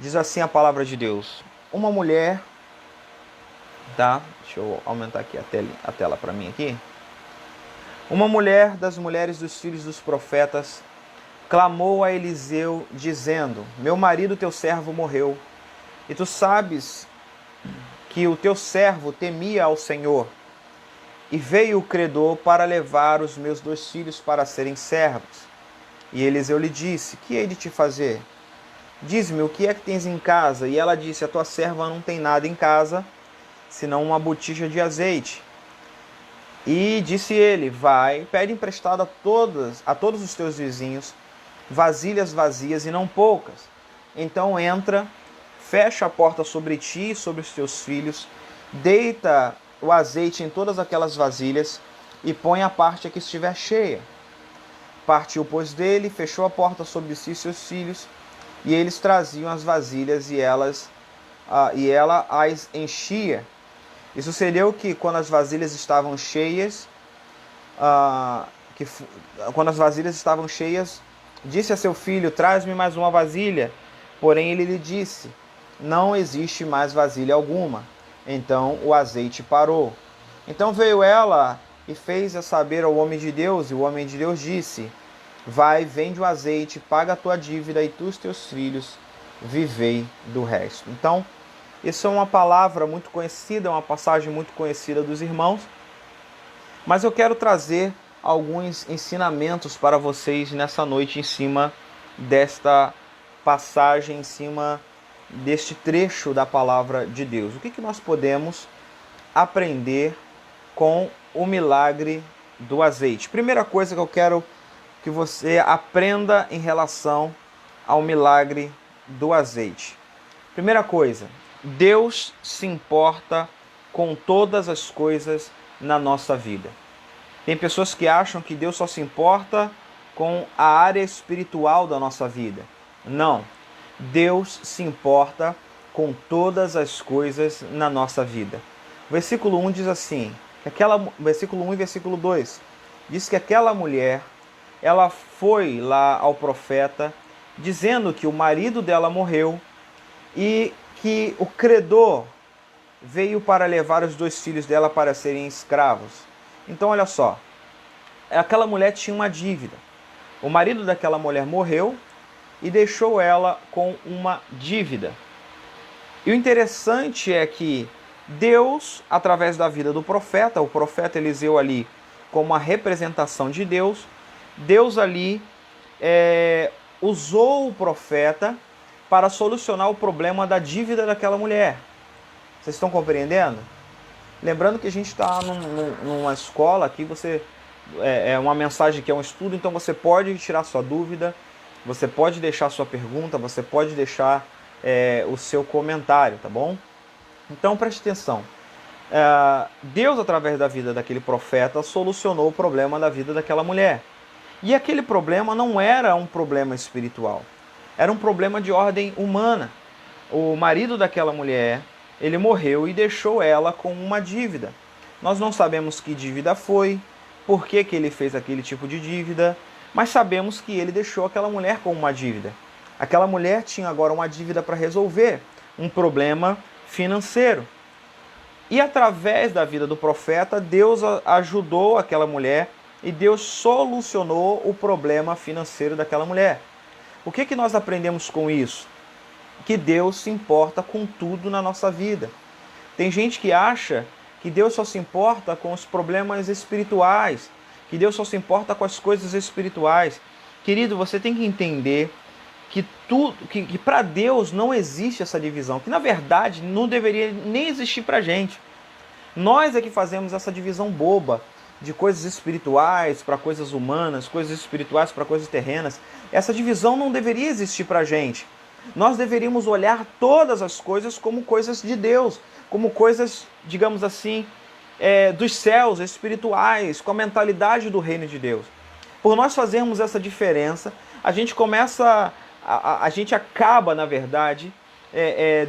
Diz assim a palavra de Deus. Uma mulher, tá? Deixa eu aumentar aqui a tela para mim aqui. Uma mulher das mulheres dos filhos dos profetas clamou a Eliseu, dizendo: Meu marido, teu servo, morreu, e tu sabes que o teu servo temia ao Senhor. E veio o credor para levar os meus 2 filhos para serem servos. E Eliseu lhe disse: Que hei de te fazer? Diz-me, o que é que tens em casa? E ela disse: A tua serva não tem nada em casa, senão uma botija de azeite. E disse ele: Vai, pede emprestado a todos os teus vizinhos vasilhas vazias e não poucas. Então entra, fecha a porta sobre ti e sobre os teus filhos, deita o azeite em todas aquelas vasilhas e põe a parte a que estiver cheia. Partiu, pois, dele, fechou a porta sobre si e seus filhos, e eles traziam as vasilhas e ela as enchia. E sucedeu que, quando as vasilhas estavam cheias, disse a seu filho: Traz-me mais uma vasilha. Porém ele lhe disse: Não existe mais vasilha alguma. Então o azeite parou. Então veio ela e fez a saber ao homem de Deus, e o homem de Deus disse: Vai, vende o azeite, paga a tua dívida, e tu e os teus filhos vivei do resto. Então, isso é uma palavra muito conhecida, uma passagem muito conhecida dos irmãos, mas eu quero trazer alguns ensinamentos para vocês nessa noite em cima desta passagem, em cima deste trecho da palavra de Deus. O que nós podemos aprender com o milagre do azeite? Primeira coisa que eu quero que você aprenda em relação ao milagre do azeite. Primeira coisa, Deus se importa com todas as coisas na nossa vida. Tem pessoas que acham que Deus só se importa com a área espiritual da nossa vida. Não. Deus se importa com todas as coisas na nossa vida. O versículo 1 diz assim, versículo 1 e versículo 2, diz que aquela mulher, ela foi lá ao profeta dizendo que o marido dela morreu e que o credor veio para levar os 2 filhos dela para serem escravos. Então olha só, aquela mulher tinha uma dívida. O marido daquela mulher morreu e deixou ela com uma dívida. E o interessante é que Deus, através da vida do profeta, o profeta Eliseu ali como a representação de Deus, Deus ali usou o profeta para solucionar o problema da dívida daquela mulher. Vocês estão compreendendo? Lembrando que a gente está numa escola aqui, é uma mensagem que é um estudo, então você pode tirar sua dúvida, você pode deixar sua pergunta, você pode deixar o seu comentário, tá bom? Então preste atenção. Deus, através da vida daquele profeta, solucionou o problema da vida daquela mulher. E aquele problema não era um problema espiritual, era um problema de ordem humana. O marido daquela mulher, ele morreu e deixou ela com uma dívida. Nós não sabemos que dívida foi, por que ele fez aquele tipo de dívida, mas sabemos que ele deixou aquela mulher com uma dívida. Aquela mulher tinha agora uma dívida para resolver, um problema financeiro. E através da vida do profeta, Deus ajudou aquela mulher e Deus solucionou o problema financeiro daquela mulher. O que nós aprendemos com isso? Que Deus se importa com tudo na nossa vida. Tem gente que acha que Deus só se importa com os problemas espirituais, que Deus só se importa com as coisas espirituais. Querido, você tem que entender que para Deus não existe essa divisão, que na verdade não deveria nem existir para a gente. Nós é que fazemos essa divisão boba de coisas espirituais para coisas humanas, coisas espirituais para coisas terrenas. Essa divisão não deveria existir para a gente. Nós deveríamos olhar todas as coisas como coisas de Deus, como coisas, digamos assim, dos céus, espirituais, com a mentalidade do reino de Deus. Por nós fazermos essa diferença, a gente acaba, na verdade,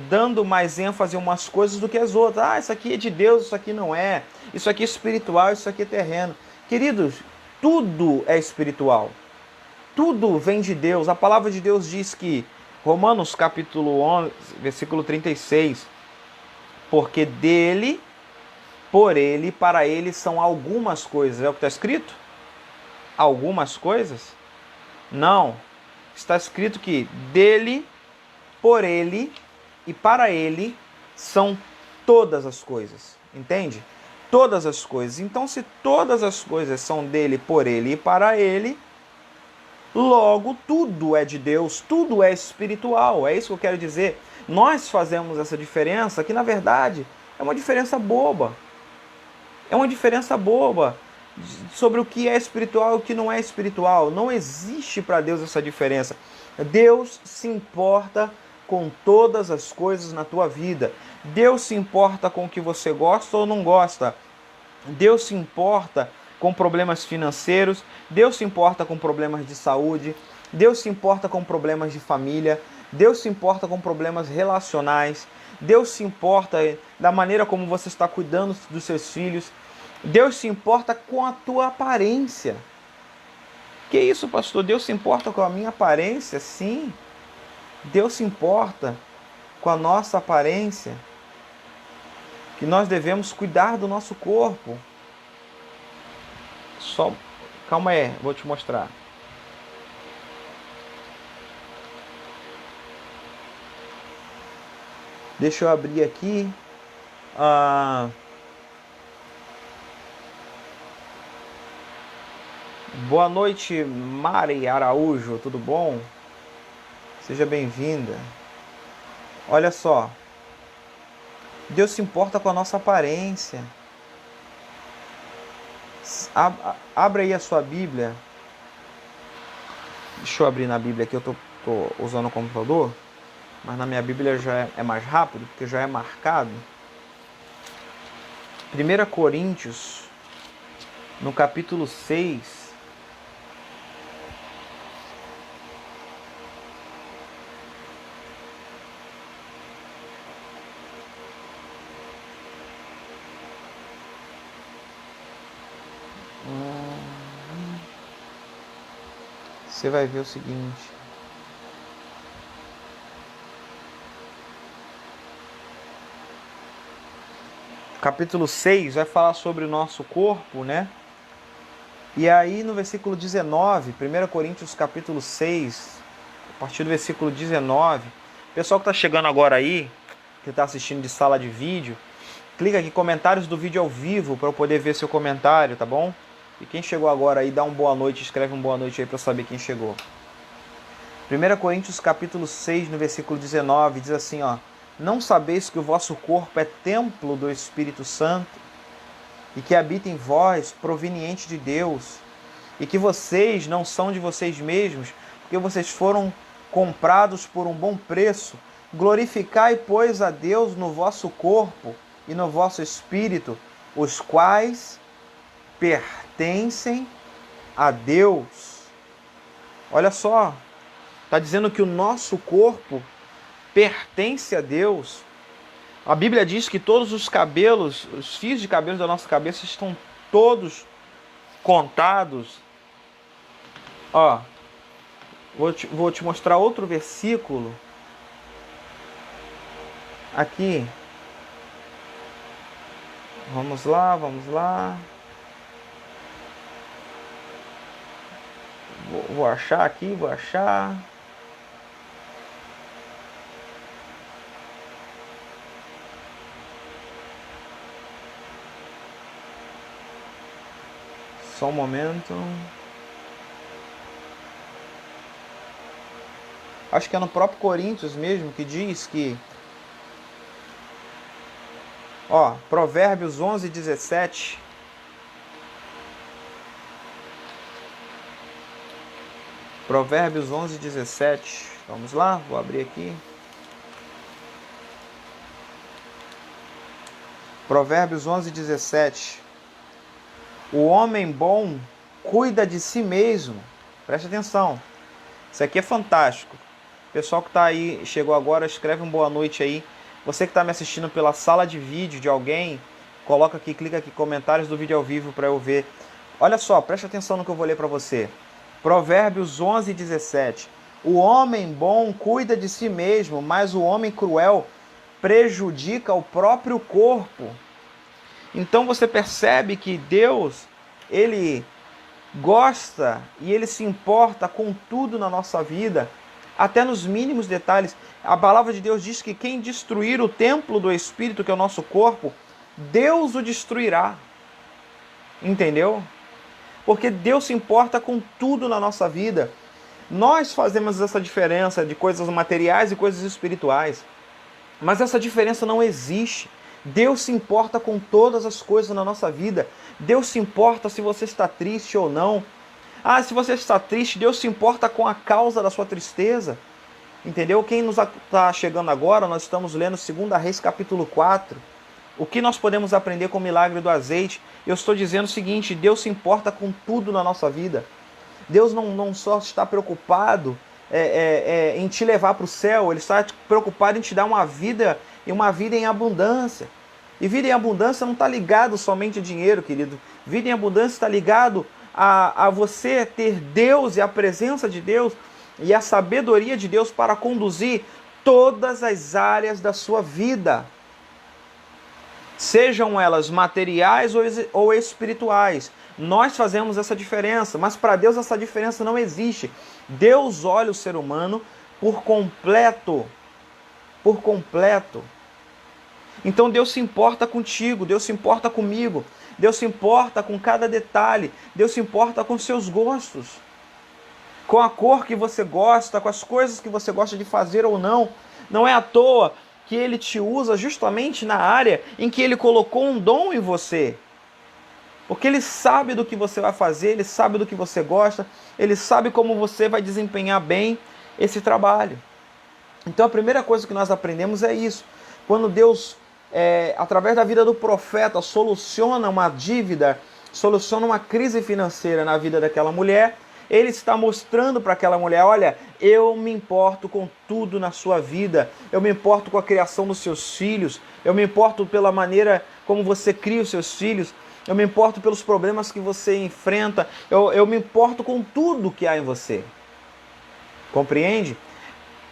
dando mais ênfase a umas coisas do que as outras. Isso aqui é de Deus, isso aqui não é. Isso aqui é espiritual, isso aqui é terreno. Queridos, tudo é espiritual. Tudo vem de Deus. A palavra de Deus diz que Romanos capítulo 11, versículo 36. Porque dele, por ele, para ele são algumas coisas. É o que está escrito? Algumas coisas? Não. Está escrito que dele, por ele e para ele são todas as coisas. Entende? Todas as coisas. Então, se todas as coisas são dele, por ele e para ele, logo tudo é de Deus, tudo é espiritual. É isso que eu quero dizer. Nós fazemos essa diferença que, na verdade, é uma diferença boba. É uma diferença boba sobre o que é espiritual e o que não é espiritual. Não existe para Deus essa diferença. Deus se importa com todas as coisas na tua vida. Deus se importa com o que você gosta ou não gosta. Deus se importa com problemas financeiros. Deus se importa com problemas de saúde. Deus se importa com problemas de família. Deus se importa com problemas relacionais. Deus se importa da maneira como você está cuidando dos seus filhos. Deus se importa com a tua aparência. Que isso, pastor? Deus se importa com a minha aparência? Sim. Deus se importa com a nossa aparência. Que nós devemos cuidar do nosso corpo. Só, calma aí, vou te mostrar. Deixa eu abrir aqui. Boa noite, Mari Araújo, tudo bom? Seja bem-vinda. Olha só. Deus se importa com a nossa aparência. Abra aí a sua Bíblia. Deixa eu abrir na Bíblia aqui, eu tô usando o computador. Mas na minha Bíblia já é mais rápido, porque já é marcado. 1 Coríntios, no capítulo 6. Você vai ver o seguinte. Capítulo 6 vai falar sobre o nosso corpo, né? E aí no versículo 19, 1 Coríntios capítulo 6, a partir do versículo 19, pessoal que está chegando agora aí, que está assistindo de sala de vídeo, clica aqui, comentários do vídeo ao vivo, para eu poder ver seu comentário, tá bom? E quem chegou agora aí, dá um boa noite, escreve um boa noite aí para eu saber quem chegou. 1 Coríntios capítulo 6, no versículo 19, diz assim, ó: não sabeis que o vosso corpo é templo do Espírito Santo, e que habita em vós, proveniente de Deus, e que vocês não são de vocês mesmos, porque vocês foram comprados por um bom preço. Glorificai, pois, a Deus no vosso corpo e no vosso espírito, os quais pertencem a Deus. Olha só, está dizendo que o nosso corpo pertence a Deus. A Bíblia diz que todos os cabelos, os fios de cabelo da nossa cabeça estão todos contados. Ó, vou te mostrar outro versículo. Aqui. Vamos lá, vamos lá. Vou achar aqui, vou achar. Só um momento. Acho que é no próprio Coríntios mesmo que diz que... Ó, Provérbios 11, 17. Provérbios 11, 17. Vamos lá, vou abrir aqui. Provérbios 11, 17. O homem bom cuida de si mesmo. Preste atenção. Isso aqui é fantástico. Pessoal que está aí, chegou agora, escreve um boa noite aí. Você que está me assistindo pela sala de vídeo de alguém, coloca aqui, clica aqui, comentários do vídeo ao vivo para eu ver. Olha só, preste atenção no que eu vou ler para você. Provérbios 11, 17. O homem bom cuida de si mesmo, mas o homem cruel prejudica o próprio corpo. Então você percebe que Deus, Ele gosta e Ele se importa com tudo na nossa vida, até nos mínimos detalhes. A palavra de Deus diz que quem destruir o templo do Espírito, que é o nosso corpo, Deus o destruirá. Entendeu? Porque Deus se importa com tudo na nossa vida. Nós fazemos essa diferença de coisas materiais e coisas espirituais. Mas essa diferença não existe. Deus se importa com todas as coisas na nossa vida. Deus se importa se você está triste ou não. Ah, se você está triste, Deus se importa com a causa da sua tristeza. Entendeu? Quem nos está chegando agora, nós estamos lendo 2 Reis capítulo 4. O que nós podemos aprender com o milagre do azeite? Eu estou dizendo o seguinte, Deus se importa com tudo na nossa vida. Deus não só está preocupado em te levar para o céu, Ele está preocupado em te dar uma vida e uma vida em abundância. E vida em abundância não está ligado somente a dinheiro, querido. Vida em abundância está ligado a você ter Deus e a presença de Deus e a sabedoria de Deus para conduzir todas as áreas da sua vida. Sejam elas materiais ou espirituais. Nós fazemos essa diferença, mas para Deus essa diferença não existe. Deus olha o ser humano por completo. Por completo. Então Deus se importa contigo, Deus se importa comigo, Deus se importa com cada detalhe, Deus se importa com seus gostos, com a cor que você gosta, com as coisas que você gosta de fazer ou não. Não é à toa que Ele te usa justamente na área em que Ele colocou um dom em você. Porque Ele sabe do que você vai fazer, Ele sabe do que você gosta, Ele sabe como você vai desempenhar bem esse trabalho. Então a primeira coisa que nós aprendemos é isso. Quando Deus, através da vida do profeta, soluciona uma dívida, soluciona uma crise financeira na vida daquela mulher, Ele está mostrando para aquela mulher, olha, eu me importo com tudo na sua vida, eu me importo com a criação dos seus filhos, eu me importo pela maneira como você cria os seus filhos, eu me importo pelos problemas que você enfrenta, eu me importo com tudo que há em você. Compreende?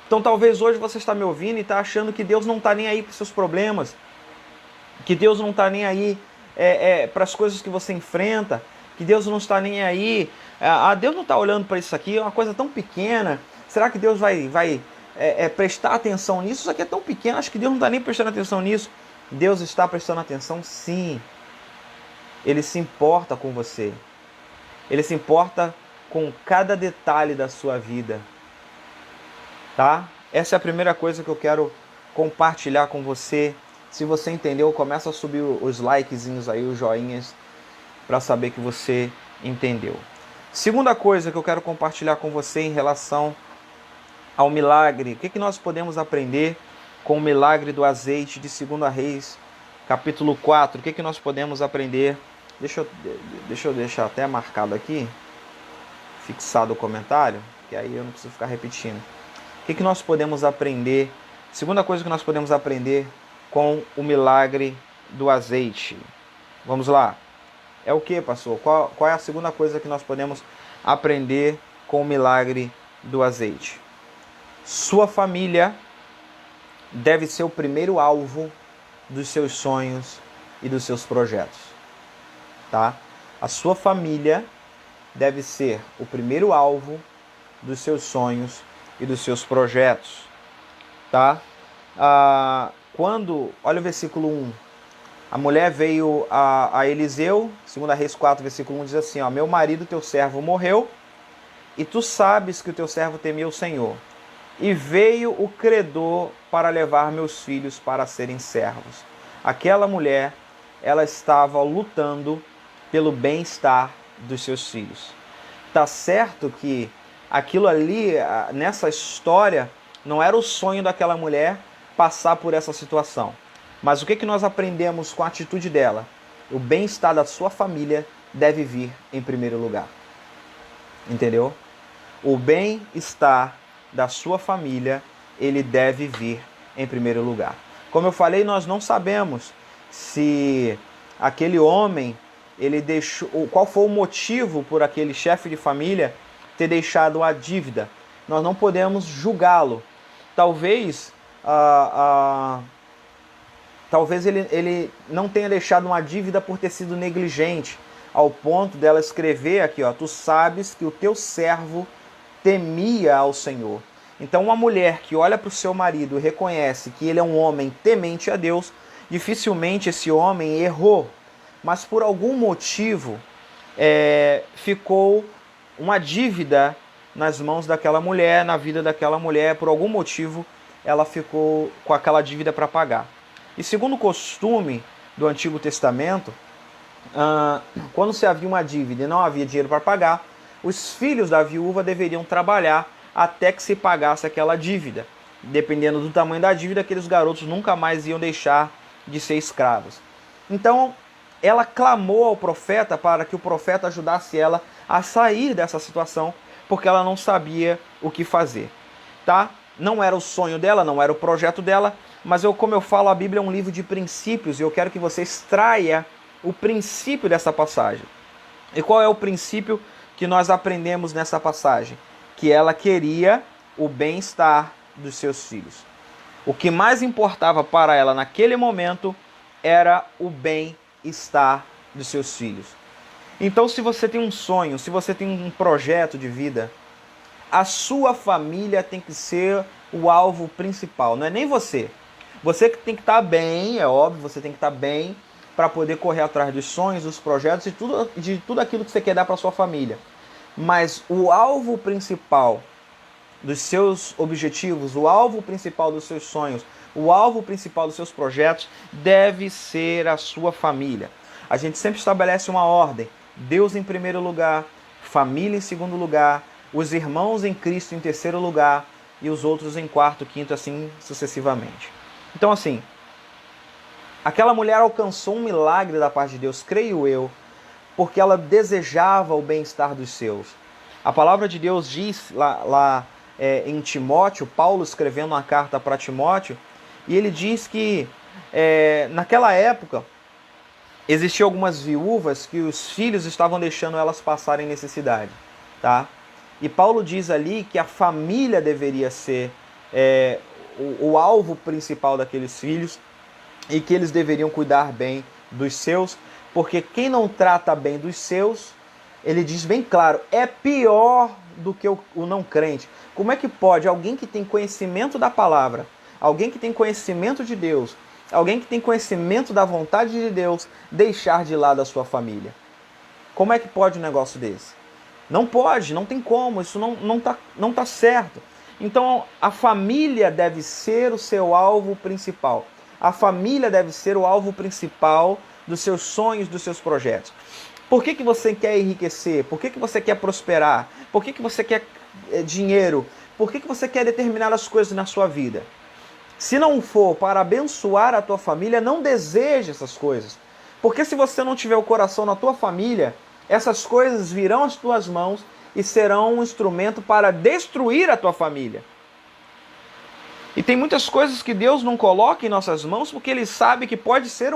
Então talvez hoje você está me ouvindo e está achando que Deus não está nem aí para os seus problemas, que Deus não está nem aí para as coisas que você enfrenta, que Deus não está nem aí, Deus não está olhando para isso aqui, é uma coisa tão pequena, será que Deus vai prestar atenção nisso? Isso aqui é tão pequeno, acho que Deus não está nem prestando atenção nisso. Deus está prestando atenção, sim. Ele se importa com você, Ele se importa com cada detalhe da sua vida. Tá? Essa é a primeira coisa que eu quero compartilhar com você. Se você entendeu, começa a subir os likezinhos aí, os joinhas, para saber que você entendeu. Segunda coisa que eu quero compartilhar com você em relação ao milagre. O que nós podemos aprender com o milagre do azeite de 2 Reis, capítulo 4? O que nós podemos aprender? Deixa eu deixar até marcado aqui, fixado o comentário, que aí eu não preciso ficar repetindo. O que nós podemos aprender? Segunda coisa que nós podemos aprender com o milagre do azeite. Vamos lá. É o que, pastor? Qual é a segunda coisa que nós podemos aprender com o milagre do azeite? Sua família deve ser o primeiro alvo dos seus sonhos e dos seus projetos. Tá? A sua família deve ser o primeiro alvo dos seus sonhos e dos seus projetos, tá? Olha o versículo 1, a mulher veio a Eliseu, 2 Reis 4, versículo 1, diz assim, ó, meu marido, teu servo, morreu, e tu sabes que o teu servo temia o Senhor, e veio o credor para levar meus filhos para serem servos. Aquela mulher, ela estava lutando pelo bem-estar dos seus filhos. Tá certo que aquilo ali, nessa história, não era o sonho daquela mulher passar por essa situação. Mas o que nós aprendemos com a atitude dela? O bem-estar da sua família deve vir em primeiro lugar. Entendeu? O bem-estar da sua família, ele deve vir em primeiro lugar. Como eu falei, nós não sabemos se aquele homem, ele deixou, qual foi o motivo por aquele chefe de família ter deixado a dívida. nós não podemos julgá-lo. Talvez, talvez ele não tenha deixado uma dívida por ter sido negligente, ao ponto dela escrever aqui, ó, tu sabes que o teu servo temia ao Senhor. Então uma mulher que olha para o seu marido e reconhece que ele é um homem temente a Deus, dificilmente esse homem errou, mas por algum motivo ficou uma dívida nas mãos daquela mulher, na vida daquela mulher, por algum motivo ela ficou com aquela dívida para pagar. E segundo o costume do Antigo Testamento, quando se havia uma dívida e não havia dinheiro para pagar, os filhos da viúva deveriam trabalhar até que se pagasse aquela dívida. Dependendo do tamanho da dívida, aqueles garotos nunca mais iam deixar de ser escravos. Então, ela clamou ao profeta para que o profeta ajudasse ela a sair dessa situação, porque ela não sabia o que fazer. Tá? Não era o sonho dela, não era o projeto dela, mas como eu falo, a Bíblia é um livro de princípios e eu quero que você extraia o princípio dessa passagem. E qual é o princípio que nós aprendemos nessa passagem? Que ela queria o bem-estar dos seus filhos. O que mais importava para ela naquele momento era o bem-estar dos seus filhos. Então, se você tem um sonho, se você tem um projeto de vida, a sua família tem que ser o alvo principal, não é nem você. Você que tem que estar bem, é óbvio, você tem que estar bem para poder correr atrás dos sonhos, dos projetos e de tudo aquilo que você quer dar para sua família. Mas o alvo principal dos seus objetivos, o alvo principal dos seus sonhos, o alvo principal dos seus projetos deve ser a sua família. A gente sempre estabelece uma ordem. Deus em primeiro lugar, família em segundo lugar, os irmãos em Cristo em terceiro lugar e os outros em quarto, quinto, assim sucessivamente. Então assim, aquela mulher alcançou um milagre da parte de Deus, creio eu, porque ela desejava o bem-estar dos seus. A palavra de Deus diz lá em Timóteo, Paulo escrevendo uma carta para Timóteo, e ele diz que naquela época existiam algumas viúvas que os filhos estavam deixando elas passarem necessidade. Tá? E Paulo diz ali que a família deveria ser o alvo principal daqueles filhos e que eles deveriam cuidar bem dos seus, porque quem não trata bem dos seus, ele diz bem claro, é pior do que o não crente. Como é que pode alguém que tem conhecimento da palavra, alguém que tem conhecimento de Deus, alguém que tem conhecimento da vontade de Deus, deixar de lado a sua família? Como é que pode um negócio desse? Não pode, não tem como, isso não tá certo. Então a família deve ser o seu alvo principal. A família deve ser o alvo principal dos seus sonhos, dos seus projetos. Por que você quer enriquecer? Por que você quer prosperar? Por que você quer dinheiro? Por que você quer determinadas coisas na sua vida? Se não for para abençoar a tua família, não deseje essas coisas. Porque se você não tiver o coração na tua família, essas coisas virão às tuas mãos e serão um instrumento para destruir a tua família. E tem muitas coisas que Deus não coloca em nossas mãos porque Ele sabe que pode ser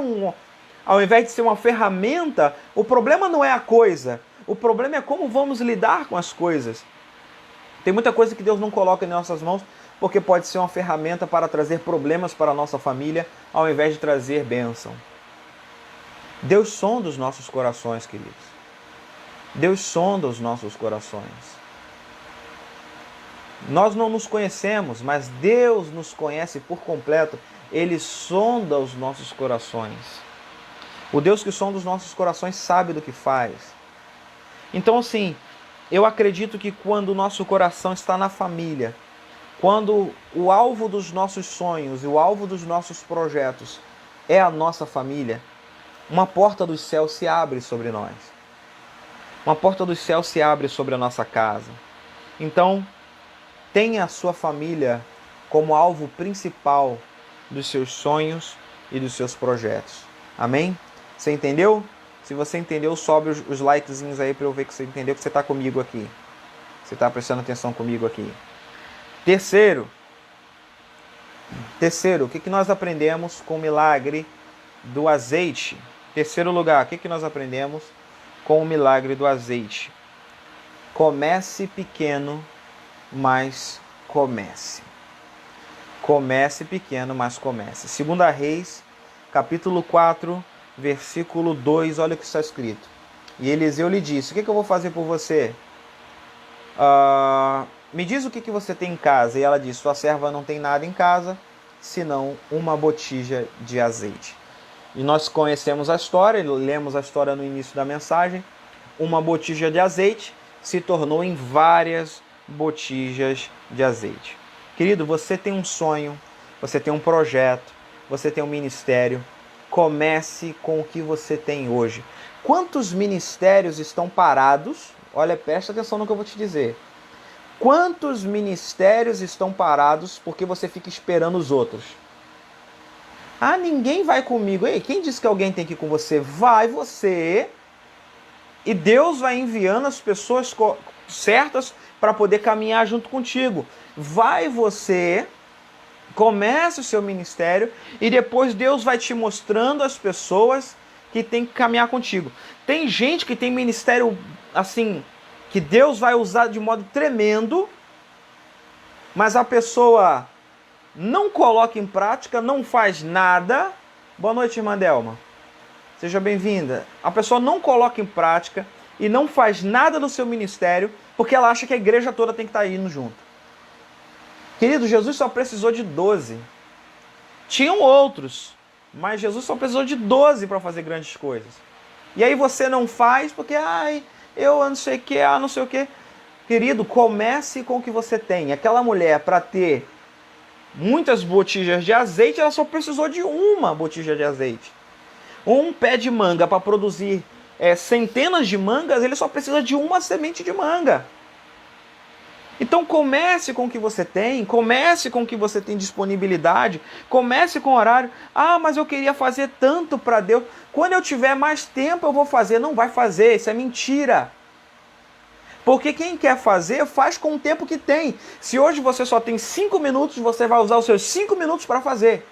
ao invés de ser uma ferramenta, o problema não é a coisa. O problema é como vamos lidar com as coisas. Tem muita coisa que Deus não coloca em nossas mãos porque pode ser uma ferramenta para trazer problemas para a nossa família ao invés de trazer bênção. Deus sonda os nossos corações, queridos. Deus sonda os nossos corações. Nós não nos conhecemos, mas Deus nos conhece por completo. Ele sonda os nossos corações. O Deus que sonda os nossos corações sabe do que faz. Então, assim, eu acredito que quando o nosso coração está na família, quando o alvo dos nossos sonhos e o alvo dos nossos projetos é a nossa família, uma porta dos céus se abre sobre nós. Uma porta dos céus se abre sobre a nossa casa. Então, tenha a sua família como alvo principal dos seus sonhos e dos seus projetos. Amém? Você entendeu? Se você entendeu, sobe os likezinhos aí para eu ver que você entendeu, que você está comigo aqui. Você está prestando atenção comigo aqui. Terceiro, o que nós aprendemos com o milagre do azeite? Terceiro lugar, o que nós aprendemos com o milagre do azeite? Comece pequeno mas comece. Comece pequeno, mas comece. 2 Reis, capítulo 4, versículo 2, olha o que está escrito. E Eliseu lhe disse: o que eu vou fazer por você? Me diz o que você tem em casa. E ela disse: sua serva não tem nada em casa, senão uma botija de azeite. E nós conhecemos a história, lemos a história no início da mensagem. Uma botija de azeite se tornou em várias botijas de azeite. Querido, você tem um sonho, você tem um projeto, você tem um ministério. Comece com o que você tem hoje. Quantos ministérios estão parados? Olha, presta atenção no que eu vou te dizer. Quantos ministérios estão parados porque você fica esperando os outros? Ah, ninguém vai comigo. Ei, quem disse que alguém tem que ir com você? Vai você. E Deus vai enviando as pessoas certas para poder caminhar junto contigo. Vai você, comece o seu ministério e depois Deus vai te mostrando as pessoas que tem que caminhar contigo. Tem gente que tem ministério assim, que Deus vai usar de modo tremendo, mas a pessoa não coloca em prática, não faz nada. Boa noite, irmã Delma. Seja bem-vinda. A pessoa não coloca em prática e não faz nada no seu ministério porque ela acha que a igreja toda tem que estar indo junto. Querido, Jesus só precisou de 12. Tinham outros, mas Jesus só precisou de 12 para fazer grandes coisas. E aí você não faz porque, eu não sei o que, não sei o que. Querido, comece com o que você tem. Aquela mulher, para ter muitas botijas de azeite, ela só precisou de uma botija de azeite. Um pé de manga para produzir centenas de mangas, ele só precisa de uma semente de manga. Então comece com o que você tem, comece com o que você tem disponibilidade, comece com o horário. Ah, mas eu queria fazer tanto para Deus. Quando eu tiver mais tempo eu vou fazer. Não vai fazer, isso é mentira. Porque quem quer fazer, faz com o tempo que tem. Se hoje você só tem 5 minutos, você vai usar os seus 5 minutos para fazer.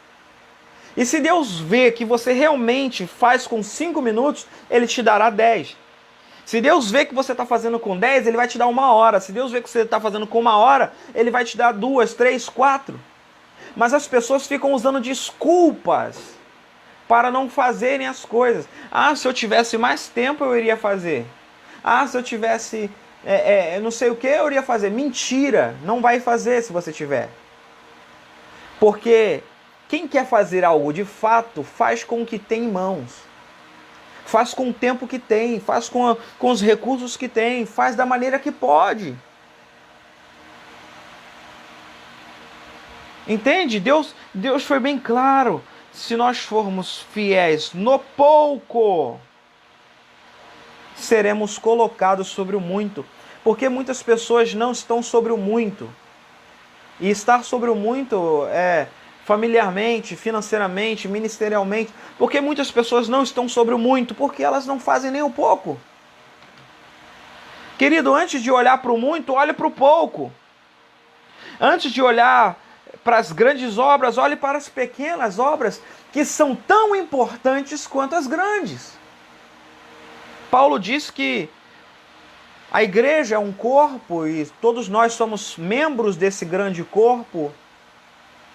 E se Deus vê que você realmente faz com 5 minutos, Ele te dará 10. Se Deus vê que você está fazendo com 10, Ele vai te dar 1 hora. Se Deus vê que você está fazendo com 1 hora, Ele vai te dar 2, 3, 4. Mas as pessoas ficam usando desculpas para não fazerem as coisas. Ah, se eu tivesse mais tempo, eu iria fazer. Ah, se eu tivesse não sei o que, eu iria fazer. Mentira, não vai fazer se você tiver. Porque quem quer fazer algo de fato, faz com o que tem em mãos. Faz com o tempo que tem, faz com os recursos que tem, faz da maneira que pode. Entende? Deus foi bem claro. Se nós formos fiéis no pouco, seremos colocados sobre o muito. Porque muitas pessoas não estão sobre o muito. E estar sobre o muito familiarmente, financeiramente, ministerialmente. Porque muitas pessoas não estão sobre o muito, porque elas não fazem nem o pouco. Querido, antes de olhar para o muito, olhe para o pouco. Antes de olhar para as grandes obras, olhe para as pequenas obras, que são tão importantes quanto as grandes. Paulo diz que a igreja é um corpo e todos nós somos membros desse grande corpo.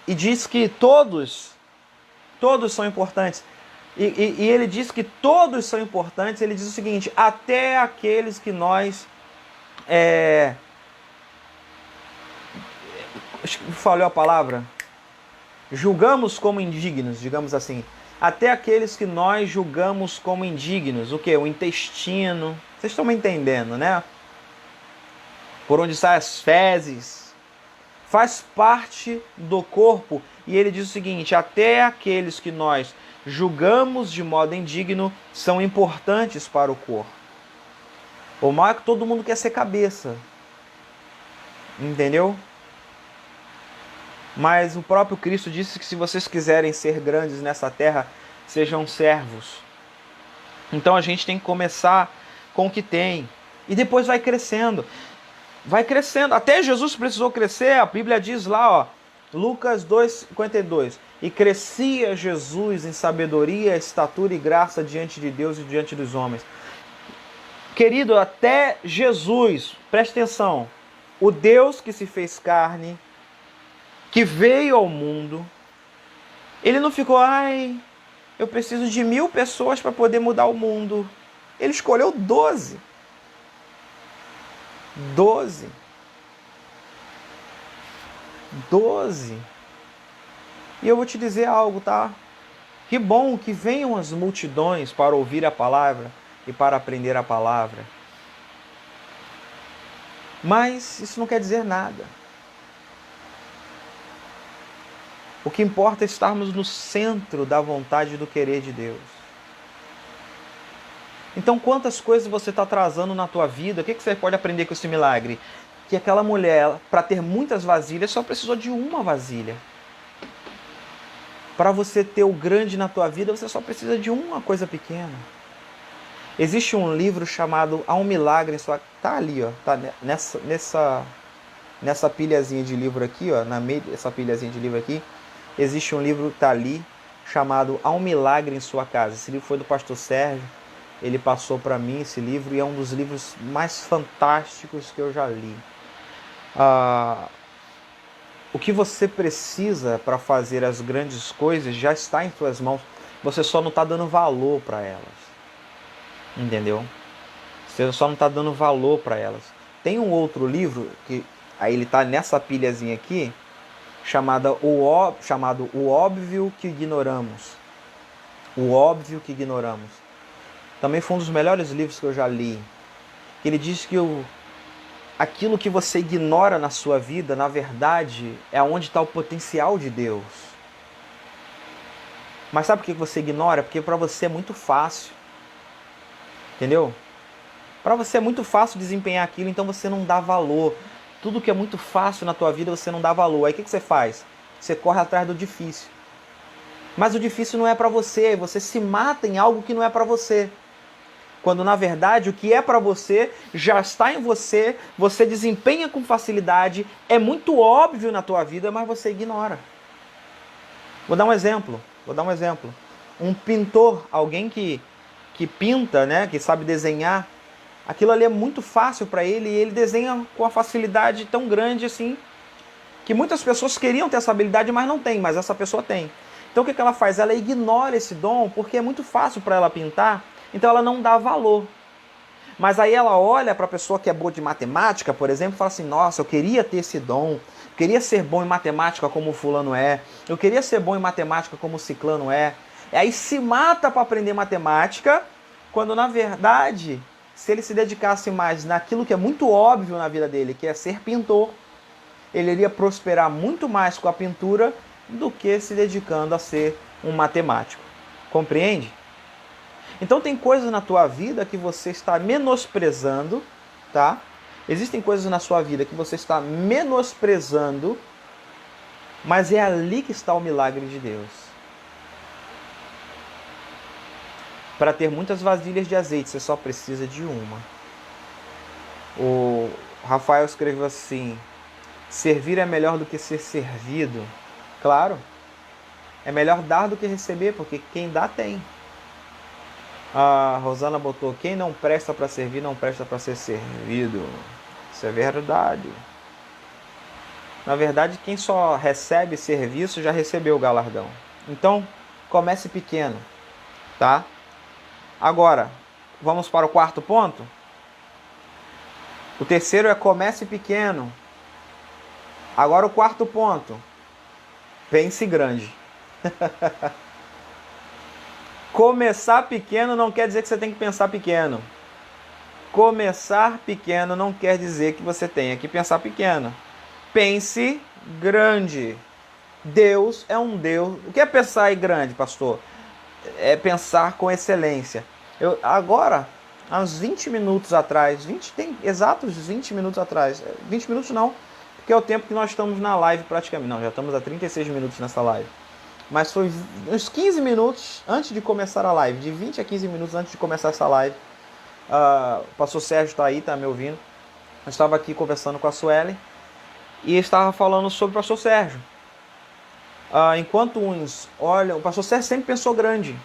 E diz que todos são importantes. E ele diz que todos são importantes. Ele diz o seguinte: até aqueles que nós falhou a palavra, julgamos como indignos, digamos assim. Até aqueles que nós julgamos como indignos. O que? O intestino. Vocês estão me entendendo, né? Por onde saem as fezes. Faz parte do corpo. E ele diz o seguinte: até aqueles que nós julgamos de modo indigno são importantes para o corpo. O mal é que todo mundo quer ser cabeça. Entendeu? Mas o próprio Cristo disse que se vocês quiserem ser grandes nessa terra, sejam servos. Então a gente tem que começar com o que tem. E depois vai crescendo. Vai crescendo. Até Jesus precisou crescer. A Bíblia diz lá, Lucas 2,52. E crescia Jesus em sabedoria, estatura e graça diante de Deus e diante dos homens. Querido, até Jesus, preste atenção. O Deus que se fez carne, que veio ao mundo, ele não ficou, eu preciso de 1000 pessoas para poder mudar o mundo. Ele escolheu 12. 12. 12. E eu vou te dizer algo, tá? Que bom que venham as multidões para ouvir a palavra e para aprender a palavra. Mas isso não quer dizer nada. O que importa é estarmos no centro da vontade e do querer de Deus. Então, quantas coisas você está atrasando na tua vida? O que você pode aprender com esse milagre? Que aquela mulher, para ter muitas vasilhas, só precisou de uma vasilha. Para você ter o grande na tua vida, você só precisa de uma coisa pequena. Existe um livro chamado Há um Milagre em Sua... Tá ali, ó. Tá nessa pilhazinha de livro aqui, ó. Essa pilhazinha de livro aqui. Existe um livro que tá ali, chamado Há um Milagre em Sua Casa. Esse livro foi do pastor Sérgio. Ele passou para mim esse livro e é um dos livros mais fantásticos que eu já li. O que você precisa para fazer as grandes coisas já está em suas mãos. Você só não está dando valor para elas. Entendeu? Você só não está dando valor para elas. Tem um outro livro, que aí ele está nessa pilhazinha aqui, chamado O Óbvio que Ignoramos. O Óbvio que Ignoramos. Também foi um dos melhores livros que eu já li. Ele diz que aquilo que você ignora na sua vida, na verdade, é onde está o potencial de Deus. Mas sabe por que você ignora? Porque para você é muito fácil. Entendeu? Para você é muito fácil desempenhar aquilo, então você não dá valor. Tudo que é muito fácil na tua vida, você não dá valor. Aí o que você faz? Você corre atrás do difícil. Mas o difícil não é para você. Você se mata em algo que não é para você. Quando na verdade o que é para você já está em você, você desempenha com facilidade, é muito óbvio na tua vida, mas você ignora. Vou dar um exemplo. Um pintor, alguém que pinta, né, que sabe desenhar, aquilo ali é muito fácil para ele e ele desenha com uma facilidade tão grande assim, que muitas pessoas queriam ter essa habilidade, mas não tem, mas essa pessoa tem. Então o que ela faz? Ela ignora esse dom porque é muito fácil para ela pintar, então ela não dá valor. Mas aí ela olha para a pessoa que é boa de matemática, por exemplo, e fala assim, nossa, eu queria ter esse dom, eu queria ser bom em matemática como o fulano é, eu queria ser bom em matemática como o ciclano é. E aí se mata para aprender matemática, quando na verdade, se ele se dedicasse mais naquilo que é muito óbvio na vida dele, que é ser pintor, ele iria prosperar muito mais com a pintura do que se dedicando a ser um matemático. Compreende? Então tem coisas na tua vida que você está menosprezando, tá? Existem coisas na sua vida que você está menosprezando, mas é ali que está o milagre de Deus. Para ter muitas vasilhas de azeite, você só precisa de uma. O Rafael escreveu assim, servir é melhor do que ser servido. Claro, é melhor dar do que receber, porque quem dá tem. A Rosana botou, quem não presta para servir, não presta para ser servido. Isso é verdade. Na verdade, quem só recebe serviço já recebeu o galardão. Então, comece pequeno, tá? Agora, vamos para o quarto ponto? O terceiro é comece pequeno. Agora o quarto ponto. Pense grande. Começar pequeno não quer dizer que você tem que pensar pequeno. Começar pequeno não quer dizer que você tenha que pensar pequeno. Pense grande. Deus é um Deus. O que é pensar em grande, pastor? É pensar com excelência. Agora, há uns 20 minutos atrás, tem exatos 20 minutos atrás, 20 minutos não, porque é o tempo que nós estamos na live praticamente. Não, já estamos há 36 minutos nessa live. Mas foi uns 15 minutos antes de começar a live, de 20 a 15 minutos antes de começar essa live. O pastor Sérgio está aí, está me ouvindo. Eu estava aqui conversando com a Suelen e estava falando sobre o pastor Sérgio. Enquanto uns olham, o pastor Sérgio sempre pensou grande.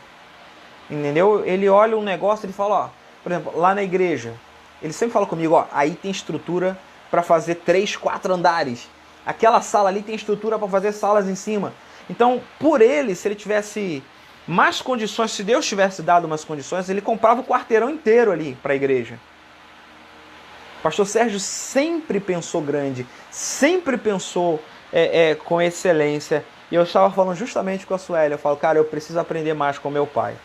Entendeu? Ele olha um negócio e ele fala, por exemplo, lá na igreja, ele sempre fala comigo, aí tem estrutura para fazer 3, 4 andares. Aquela sala ali tem estrutura para fazer salas em cima. Então, por ele, se ele tivesse mais condições, se Deus tivesse dado umas condições, ele comprava o quarteirão inteiro ali para a igreja. O pastor Sérgio sempre pensou grande, sempre pensou com excelência. E eu estava falando justamente com a Sueli, eu falo, cara, eu preciso aprender mais com meu pai.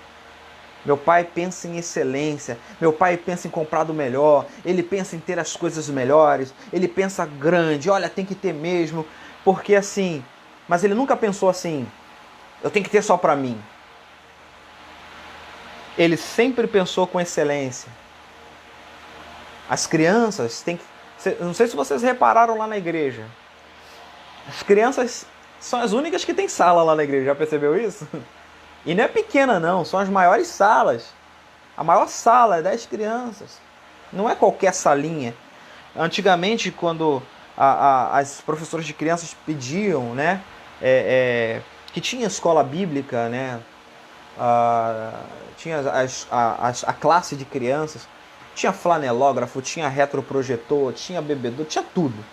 Meu pai pensa em excelência, meu pai pensa em comprar do melhor, ele pensa em ter as coisas melhores, ele pensa grande, olha, tem que ter mesmo, porque assim, mas ele nunca pensou assim, eu tenho que ter só para mim. Ele sempre pensou com excelência. As crianças têm que... Não sei se vocês repararam lá na igreja, as crianças são as únicas que têm sala lá na igreja, já percebeu isso? E não é pequena não, são as maiores salas. A maior sala é 10 crianças. Não é qualquer salinha. Antigamente, quando as professoras de crianças pediam, né, que tinha escola bíblica, né, tinha a classe de crianças, tinha flanelógrafo, tinha retroprojetor, tinha bebedouro, tinha tudo.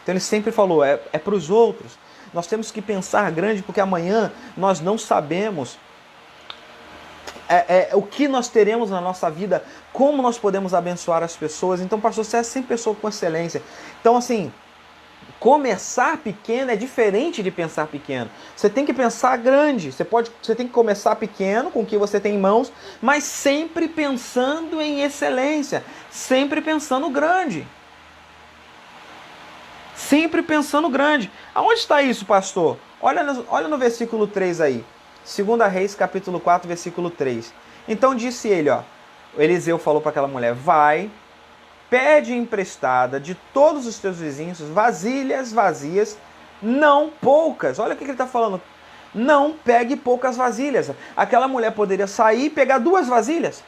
Então ele sempre falou, é para os outros. Nós temos que pensar grande, porque amanhã nós não sabemos o que nós teremos na nossa vida, como nós podemos abençoar as pessoas. Então o pastor César sempre pensou com excelência. Então assim, começar pequeno é diferente de pensar pequeno. Você tem que pensar grande. Você tem que começar pequeno, com o que você tem em mãos, mas sempre pensando em excelência, sempre pensando grande. Sempre pensando grande. Aonde está isso, pastor? Olha no versículo 3 aí. 2 Reis, capítulo 4, versículo 3. Então disse ele, Eliseu falou para aquela mulher, vai, pede emprestada de todos os teus vizinhos vasilhas vazias, não poucas. Olha o que ele está falando. Não pegue poucas vasilhas. Aquela mulher poderia sair e pegar 2 vasilhas.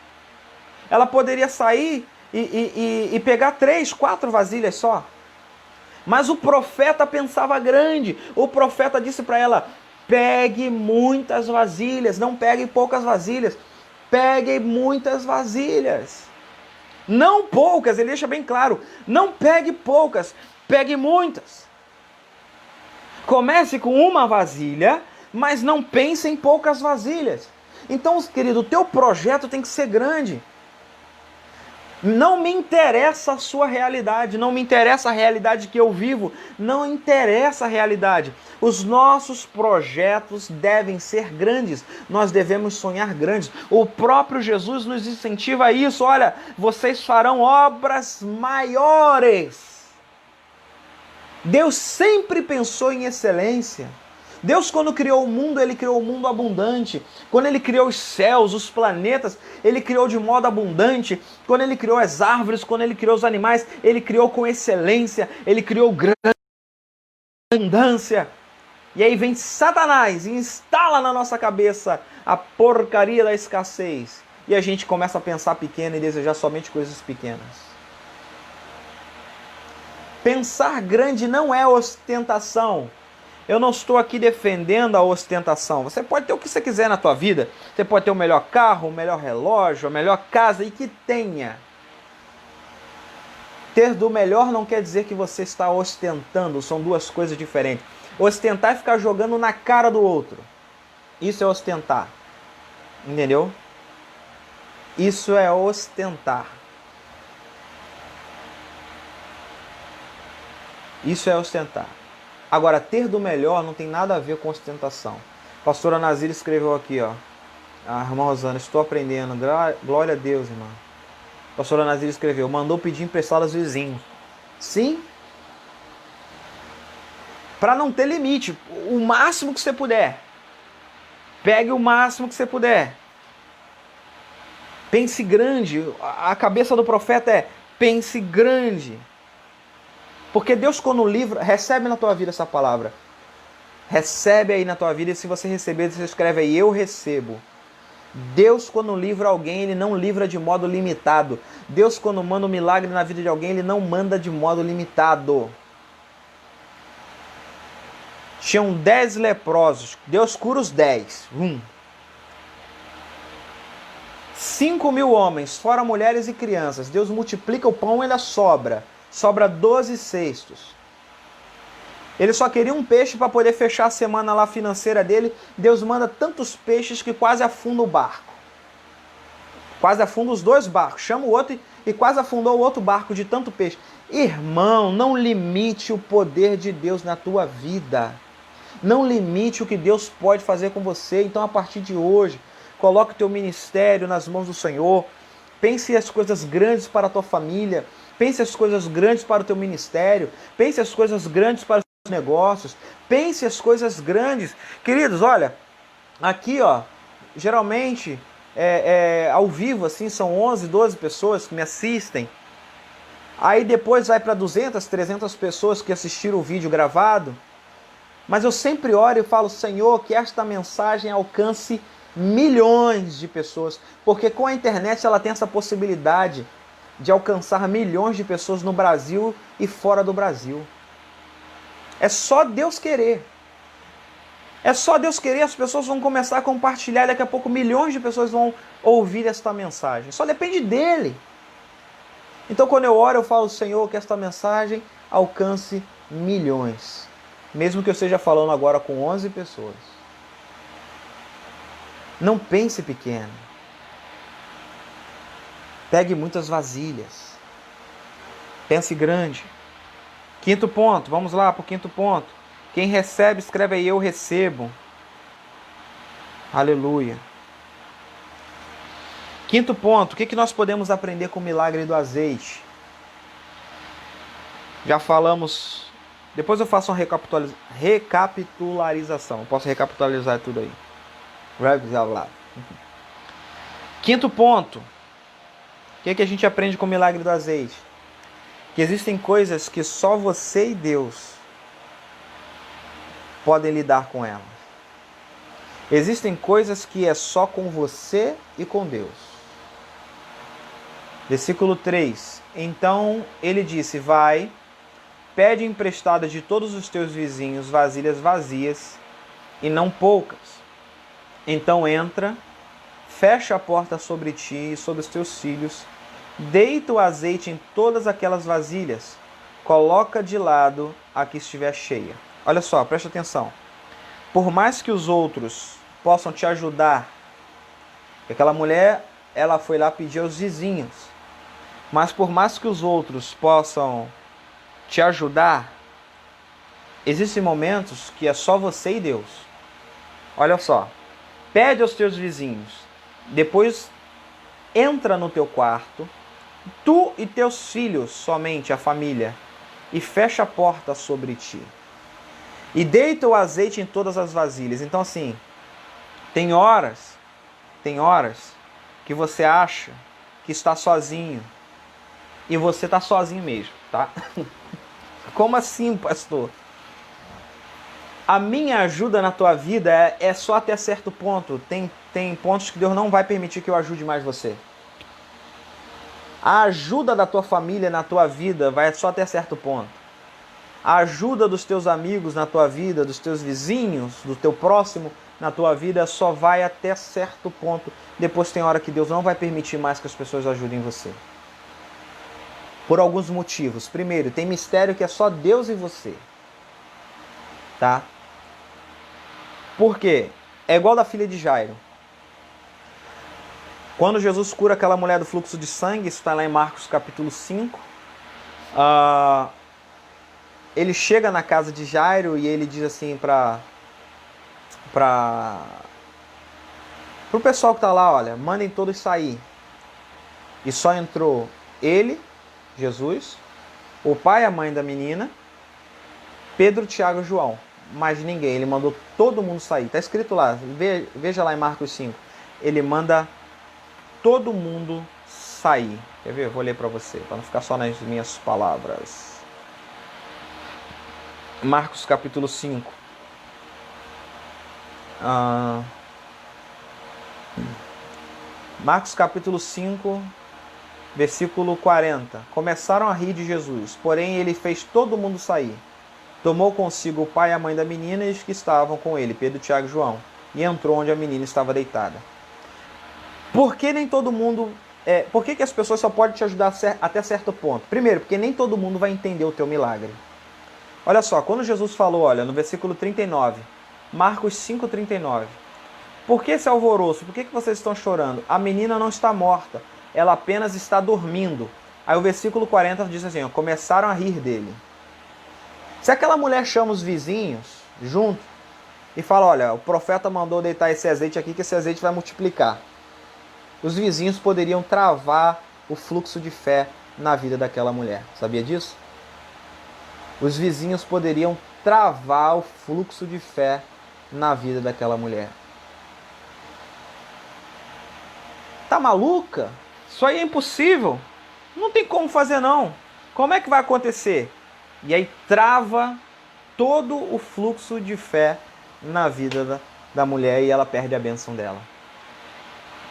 Ela poderia sair e pegar 3, 4 vasilhas só. Mas o profeta pensava grande. O profeta disse para ela, pegue muitas vasilhas, não pegue poucas vasilhas. Pegue muitas vasilhas. Não poucas, ele deixa bem claro. Não pegue poucas, pegue muitas. Comece com uma vasilha, mas não pense em poucas vasilhas. Então, querido, o teu projeto tem que ser grande. Não me interessa a sua realidade, não me interessa a realidade que eu vivo, não interessa a realidade. Os nossos projetos devem ser grandes, nós devemos sonhar grandes. O próprio Jesus nos incentiva a isso, olha, vocês farão obras maiores. Deus sempre pensou em excelência. Deus, quando criou o mundo, ele criou o mundo abundante. Quando ele criou os céus, os planetas, ele criou de modo abundante. Quando ele criou as árvores, quando ele criou os animais, ele criou com excelência. Ele criou grande abundância. E aí vem Satanás e instala na nossa cabeça a porcaria da escassez. E a gente começa a pensar pequeno e desejar somente coisas pequenas. Pensar grande não é ostentação. Eu não estou aqui defendendo a ostentação. Você pode ter o que você quiser na tua vida. Você pode ter o melhor carro, o melhor relógio, a melhor casa, e que tenha. Ter do melhor não quer dizer que você está ostentando. São duas coisas diferentes. Ostentar é ficar jogando na cara do outro. Isso é ostentar. Entendeu? Isso é ostentar. Isso é ostentar. Agora, ter do melhor não tem nada a ver com ostentação. A pastora Nazira escreveu aqui, a irmã Rosana, estou aprendendo. Glória a Deus, irmã. A pastora Nazira escreveu, mandou pedir emprestado aos vizinhos. Sim. Para não ter limite. O máximo que você puder. Pegue o máximo que você puder. Pense grande. A cabeça do profeta é, pense grande. Porque Deus, quando livra, recebe na tua vida essa palavra. Recebe aí na tua vida, e se você receber, você escreve aí, eu recebo. Deus, quando livra alguém, ele não livra de modo limitado. Deus, quando manda um milagre na vida de alguém, ele não manda de modo limitado. Tinham 10 leprosos. Deus cura os 10. 5.000 homens, fora mulheres e crianças. Deus multiplica o pão e ainda sobra. sobra 12 cestos. Ele só queria um peixe para poder fechar a semana lá financeira dele. Deus manda tantos peixes que quase afunda o barco. Quase afunda os dois barcos. Chama o outro e quase afundou o outro barco de tanto peixe. Irmão, não limite o poder de Deus na tua vida. Não limite o que Deus pode fazer com você. Então, a partir de hoje, coloque o teu ministério nas mãos do Senhor. Pense as coisas grandes para a tua família. Pense as coisas grandes para o teu ministério. Pense as coisas grandes para os teus negócios. Pense as coisas grandes. Queridos, olha, aqui, ó, geralmente, ao vivo, assim, são 11, 12 pessoas que me assistem. Aí depois vai para 200, 300 pessoas que assistiram o vídeo gravado. Mas eu sempre oro e falo, Senhor, que esta mensagem alcance milhões de pessoas. Porque com a internet ela tem essa possibilidade de alcançar milhões de pessoas no Brasil e fora do Brasil. É só Deus querer. É só Deus querer, as pessoas vão começar a compartilhar e daqui a pouco milhões de pessoas vão ouvir esta mensagem. Só depende dele. Então quando eu oro, eu falo, Senhor, que esta mensagem alcance milhões. Mesmo que eu esteja falando agora com 11 pessoas. Não pense pequeno. Pegue muitas vasilhas. Pense grande. Quinto ponto, vamos lá para o quinto ponto. Quem recebe, escreve aí, eu recebo. Aleluia. Quinto ponto, o que nós podemos aprender com o milagre do azeite? Já falamos, depois eu faço uma recapitularização. Eu posso recapitularizar tudo aí. Quinto ponto, o que a gente aprende com o milagre do azeite? Que existem coisas que só você e Deus podem lidar com elas. Existem coisas que é só com você e com Deus. Versículo 3. Então ele disse, vai, pede emprestada de todos os teus vizinhos vasilhas vazias e não poucas. Então entra, fecha a porta sobre ti e sobre os teus filhos, deita o azeite em todas aquelas vasilhas, coloca de lado a que estiver cheia. Olha só, presta atenção. Por mais que os outros possam te ajudar, aquela mulher, ela foi lá pedir aos vizinhos, mas por mais que os outros possam te ajudar, existem momentos que é só você e Deus. Olha só, pede aos teus vizinhos, depois entra no teu quarto, tu e teus filhos, somente a família, e fecha a porta sobre ti. E deita o azeite em todas as vasilhas. Então assim, tem horas que você acha que está sozinho. E você está sozinho mesmo, tá? Como assim, pastor? A minha ajuda na tua vida é só até certo ponto. Tem pontos que Deus não vai permitir que eu ajude mais você. A ajuda da tua família na tua vida vai só até certo ponto. A ajuda dos teus amigos na tua vida, dos teus vizinhos, do teu próximo na tua vida só vai até certo ponto. Depois tem hora que Deus não vai permitir mais que as pessoas ajudem você. Por alguns motivos. Primeiro, tem mistério que é só Deus e você. Tá? Por quê? É igual da filha de Jairo. Quando Jesus cura aquela mulher do fluxo de sangue, isso está lá em Marcos capítulo 5, ele chega na casa de Jairo e ele diz assim para o pessoal que está lá, olha, mandem todos sair. E só entrou ele, Jesus, o pai e a mãe da menina, Pedro, Tiago e João. Mais ninguém, ele mandou todo mundo sair. Está escrito lá, veja lá em Marcos 5. Ele manda todo mundo sair. Quer ver? Eu vou ler para você, para não ficar só nas minhas palavras. Marcos capítulo 5. Marcos capítulo 5, versículo 40. Começaram a rir de Jesus, porém ele fez todo mundo sair. Tomou consigo o pai e a mãe da menina e os que estavam com ele, Pedro, Tiago e João, e entrou onde a menina estava deitada. Por que nem todo mundo por que as pessoas só podem te ajudar até certo ponto? Primeiro, porque nem todo mundo vai entender o teu milagre. Olha só, quando Jesus falou, olha, no versículo 39, Marcos 5,39. Por que esse alvoroço? Por que vocês estão chorando? A menina não está morta, ela apenas está dormindo. Aí o versículo 40 diz assim, ó, começaram a rir dele. Se aquela mulher chama os vizinhos junto e fala, olha, o profeta mandou deitar esse azeite aqui, que esse azeite vai multiplicar. Os vizinhos poderiam travar o fluxo de fé na vida daquela mulher. Sabia disso? Os vizinhos poderiam travar o fluxo de fé na vida daquela mulher. Tá maluca? Isso aí é impossível. Não tem como fazer não. Como é que vai acontecer? E aí trava todo o fluxo de fé na vida da mulher e ela perde a bênção dela.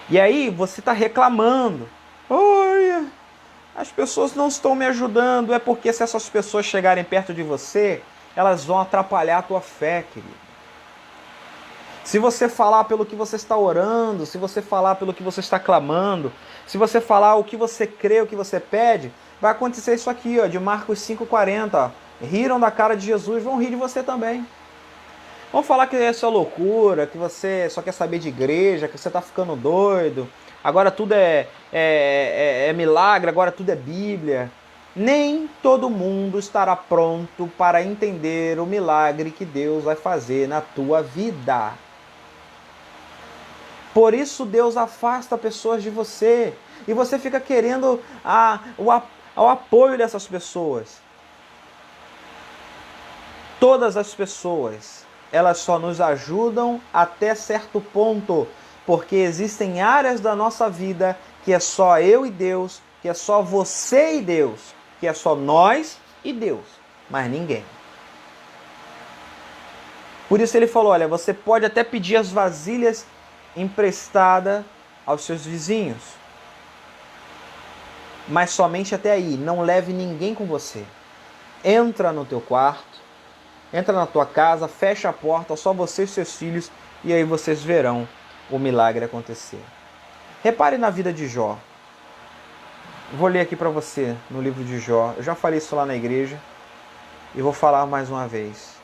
E aí você está reclamando. Olha, as pessoas não estão me ajudando. É porque se essas pessoas chegarem perto de você, elas vão atrapalhar a tua fé, querido. Se você falar pelo que você está orando, se você falar pelo que você está clamando, se você falar o que você crê, o que você pede, vai acontecer isso aqui, ó, de Marcos 5,40. Riram da cara de Jesus, vão rir de você também. Vão falar que é só loucura, que você só quer saber de igreja, que você está ficando doido. Agora tudo é milagre, agora tudo é Bíblia. Nem todo mundo estará pronto para entender o milagre que Deus vai fazer na tua vida. Por isso Deus afasta pessoas de você. E você fica querendo o apoio dessas pessoas. Todas as pessoas, elas só nos ajudam até certo ponto. Porque existem áreas da nossa vida que é só eu e Deus, que é só você e Deus, que é só nós e Deus, mas ninguém. Por isso ele falou, olha, você pode até pedir as vasilhas emprestadas aos seus vizinhos, mas somente até aí, não leve ninguém com você. Entra no teu quarto, entra na tua casa, fecha a porta, só você e seus filhos, e aí vocês verão o milagre acontecer. Repare na vida de Jó. Vou ler aqui para você no livro de Jó. Eu já falei isso lá na igreja e vou falar mais uma vez.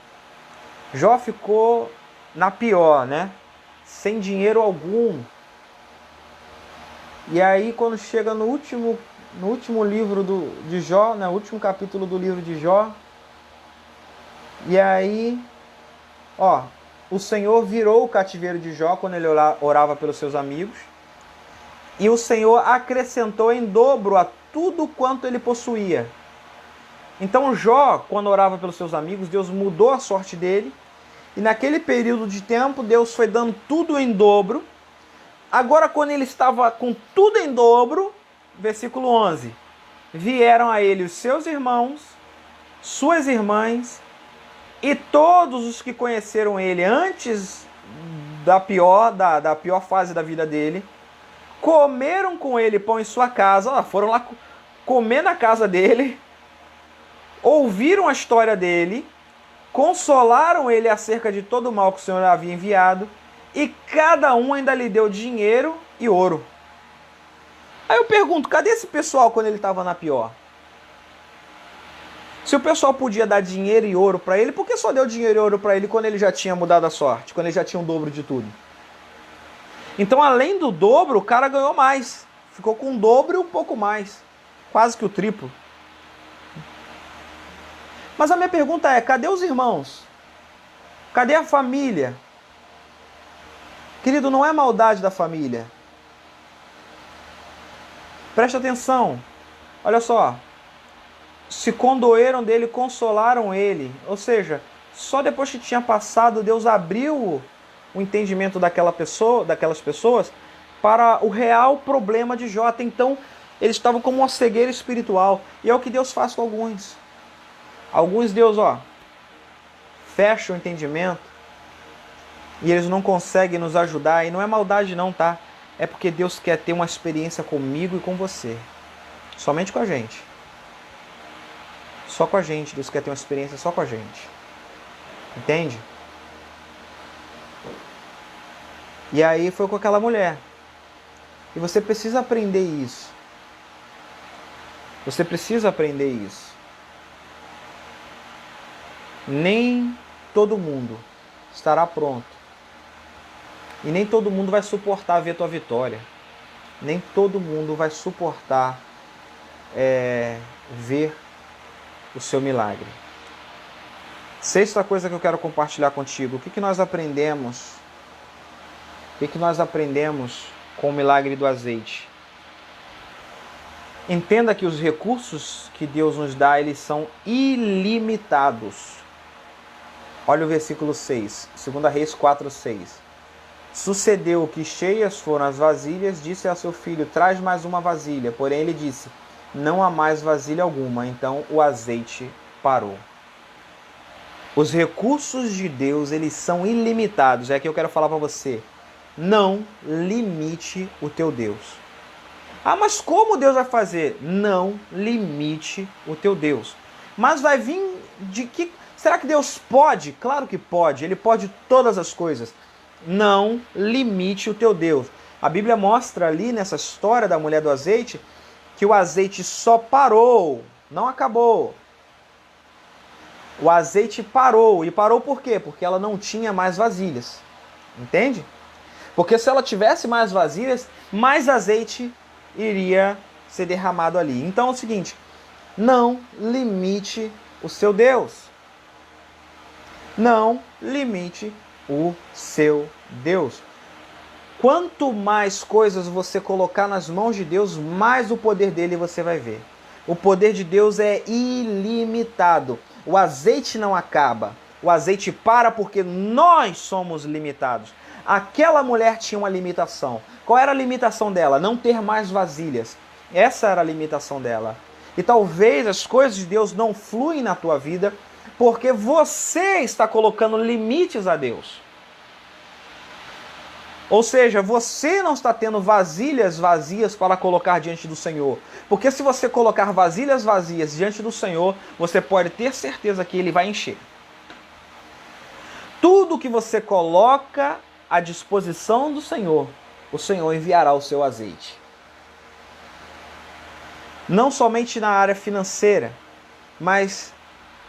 Jó ficou na pior, né? Sem dinheiro algum. E aí quando chega no último livro de Jó, no último capítulo do livro de Jó, e aí, ó, o Senhor virou o cativeiro de Jó quando ele orava pelos seus amigos. E o Senhor acrescentou em dobro a tudo quanto ele possuía. Então Jó, quando orava pelos seus amigos, Deus mudou a sorte dele. E naquele período de tempo, Deus foi dando tudo em dobro. Agora, quando ele estava com tudo em dobro, versículo 11, vieram a ele os seus irmãos, suas irmãs, e todos os que conheceram ele antes da pior fase da vida dele, comeram com ele pão em sua casa, foram lá comer na casa dele, ouviram a história dele, consolaram ele acerca de todo o mal que o Senhor havia enviado, e cada um ainda lhe deu dinheiro e ouro. Aí eu pergunto, cadê esse pessoal quando ele estava na pior? Se o pessoal podia dar dinheiro e ouro para ele, por que só deu dinheiro e ouro para ele quando ele já tinha mudado a sorte, quando ele já tinha um dobro de tudo? Então, além do dobro, o cara ganhou mais. Ficou com o dobro e um pouco mais. Quase que o triplo. Mas a minha pergunta é, cadê os irmãos? Cadê a família? Querido, não é maldade da família. Presta atenção. Olha só. Se condoeram dele, consolaram ele. Ou seja, só depois que tinha passado, Deus abriu o entendimento daquelas pessoas para o real problema de Jó. Até então, eles estavam como uma cegueira espiritual. E é o que Deus faz com alguns. Alguns Deus, fecha o entendimento e eles não conseguem nos ajudar. E não é maldade não, tá? É porque Deus quer ter uma experiência comigo e com você. Somente com a gente. Só com a gente. Deus quer ter uma experiência só com a gente. Entende? E aí foi com aquela mulher. E você precisa aprender isso. Você precisa aprender isso. Nem todo mundo estará pronto. E nem todo mundo vai suportar ver tua vitória. Nem todo mundo vai suportar ver o seu milagre. Sexta coisa que eu quero compartilhar contigo. O que nós aprendemos? O que nós aprendemos com o milagre do azeite? Entenda que os recursos que Deus nos dá, eles são ilimitados. Olha o versículo 6, 2 Reis 4:6. Sucedeu que cheias foram as vasilhas, disse a seu filho, traz mais uma vasilha. Porém ele disse, não há mais vasilha alguma. Então o azeite parou. Os recursos de Deus, eles são ilimitados. É que eu quero falar para você. Não limite o teu Deus. Ah, mas como Deus vai fazer? Não limite o teu Deus. Mas vai vir de que... Será que Deus pode? Claro que pode. Ele pode todas as coisas. Não limite o teu Deus. A Bíblia mostra ali nessa história da mulher do azeite que o azeite só parou, não acabou. O azeite parou. E parou por quê? Porque ela não tinha mais vasilhas. Entende? Porque se ela tivesse mais vasilhas, mais azeite iria ser derramado ali. Então é o seguinte, não limite o seu Deus. Não limite o seu Deus. Quanto mais coisas você colocar nas mãos de Deus, mais o poder dele você vai ver. O poder de Deus é ilimitado. O azeite não acaba. O azeite para porque nós somos limitados. Aquela mulher tinha uma limitação. Qual era a limitação dela? Não ter mais vasilhas. Essa era a limitação dela. E talvez as coisas de Deus não fluem na tua vida porque você está colocando limites a Deus. Ou seja, você não está tendo vasilhas vazias para colocar diante do Senhor. Porque se você colocar vasilhas vazias diante do Senhor, você pode ter certeza que Ele vai encher. Tudo que você coloca à disposição do Senhor, o Senhor enviará o seu azeite. Não somente na área financeira, mas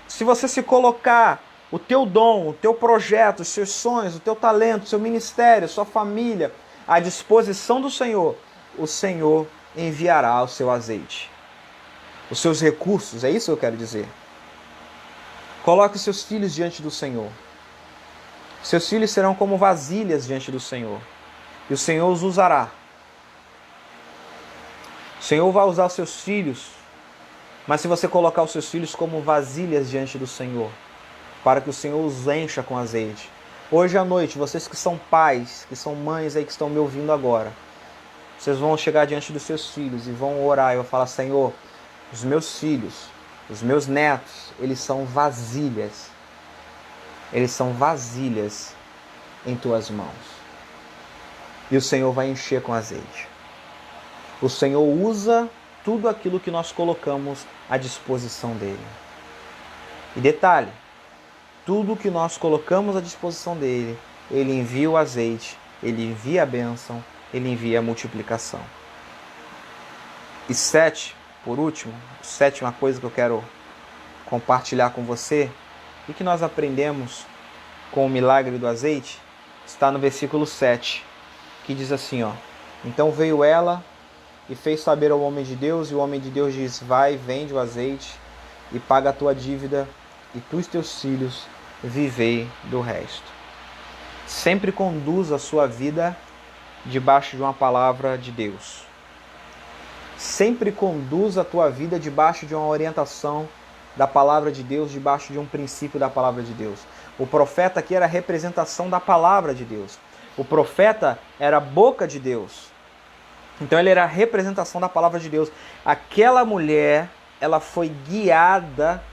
se você se colocar o teu dom, o teu projeto, os seus sonhos, o teu talento, o seu ministério, a sua família à disposição do Senhor, o Senhor enviará o seu azeite. Os seus recursos, é isso que eu quero dizer. Coloque os seus filhos diante do Senhor. Seus filhos serão como vasilhas diante do Senhor. E o Senhor os usará. O Senhor vai usar os seus filhos. Mas se você colocar os seus filhos como vasilhas diante do Senhor, para que o Senhor os encha com azeite. Hoje à noite, vocês que são pais, que são mães aí que estão me ouvindo agora, vocês vão chegar diante dos seus filhos e vão orar e vão falar, Senhor, os meus filhos, os meus netos, eles são vasilhas. Eles são vasilhas em tuas mãos. E o Senhor vai encher com azeite. O Senhor usa tudo aquilo que nós colocamos à disposição dele. E detalhe, tudo que nós colocamos à disposição dele, ele envia o azeite, ele envia a bênção, ele envia a multiplicação. E por último, sétima coisa que eu quero compartilhar com você, o que nós aprendemos com o milagre do azeite, está no versículo 7, que diz assim, ó, então veio ela e fez saber ao homem de Deus, e o homem de Deus diz, vai, vende o azeite e paga a tua dívida, e tu e teus filhos vivei do resto. Sempre conduza a sua vida debaixo de uma palavra de Deus. Sempre conduza a tua vida debaixo de uma orientação da palavra de Deus, debaixo de um princípio da palavra de Deus. O profeta aqui era a representação da palavra de Deus. O profeta era a boca de Deus. Então ele era a representação da palavra de Deus. Aquela mulher, ela foi guiada